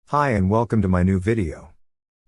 Hi and welcome to my new video.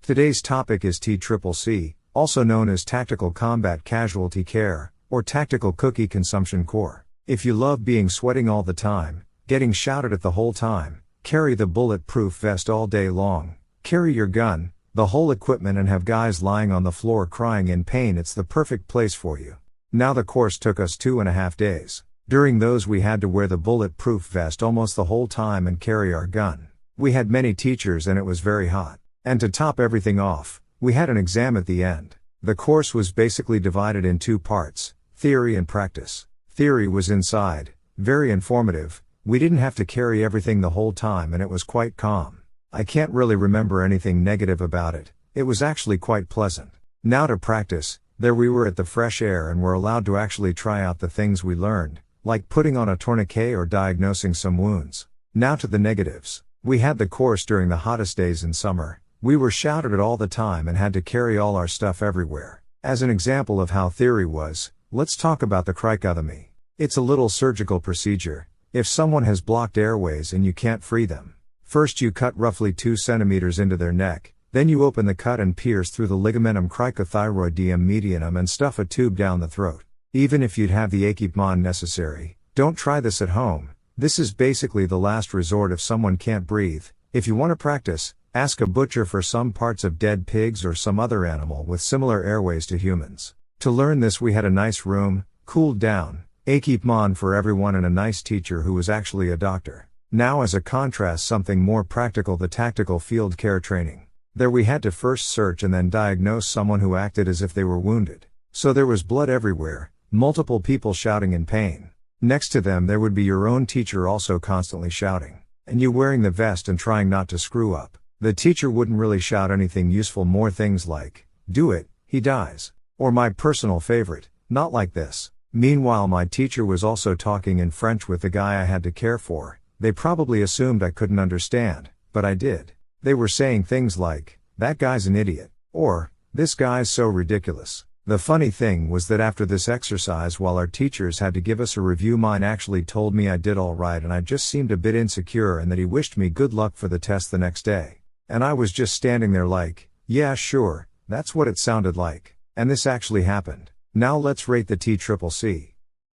Today's topic is Tccc, also known as Tactical Combat Casualty Care, or Tactical Cookie Consumption Corps. If you love being sweating all the time, getting shouted at the whole time, carry the bulletproof vest all day long, carry your gun, the whole equipment and have guys lying on the floor crying in pain, it's the perfect place for you. Now the course took us 2.5 days. During those we had to wear the bulletproof vest almost the whole time and carry our gun. We had many teachers and it was very hot. And to top everything off, we had an exam at the end. The course was basically divided in 2 parts, theory and practice. Theory was inside, very informative, we didn't have to carry everything the whole time and it was quite calm. I can't really remember anything negative about it, it was actually quite pleasant. Now to practice, there we were at the fresh air and were allowed to actually try out the things we learned, like putting on a tourniquet or diagnosing some wounds. Now to the negatives. We had the course during the hottest days in summer. We were shouted at all the time and had to carry all our stuff everywhere. As an example of how theory was, let's talk about the cricotomy. It's a little surgical procedure. If someone has blocked airways and you can't free them, first you cut roughly 2 centimeters into their neck, then you open the cut and pierce through the ligamentum cricothyroideum medianum and stuff a tube down the throat. Even if you'd have the equipment necessary, don't try this at home. This is basically the last resort if someone can't breathe. If you want to practice, ask a butcher for some parts of dead pigs or some other animal with similar airways to humans. To learn this we had a nice room, cooled down, equipment for everyone and a nice teacher who was actually a doctor. Now as a contrast, something more practical, the tactical field care training. There we had to first search and then diagnose someone who acted as if they were wounded. So there was blood everywhere, multiple people shouting in pain. Next to them there would be your own teacher also constantly shouting. And you wearing the vest and trying not to screw up. The teacher wouldn't really shout anything useful, more things like, "Do it, he dies." Or my personal favorite, "Not like this." Meanwhile my teacher was also talking in French with the guy I had to care for. They probably assumed I couldn't understand, but I did. They were saying things like, "That guy's an idiot," or, "This guy's so ridiculous." The funny thing was that after this exercise, while our teachers had to give us a review, mine actually told me I did all right and I just seemed a bit insecure and that he wished me good luck for the test the next day. And I was just standing there like, yeah sure, that's what it sounded like. And this actually happened. Now let's rate the Tccc.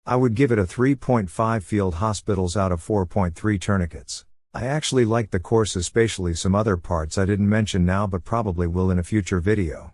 I would give it a 3.5 field hospitals out of 4.3 tourniquets. I actually liked the course, especially some other parts I didn't mention now but probably will in a future video.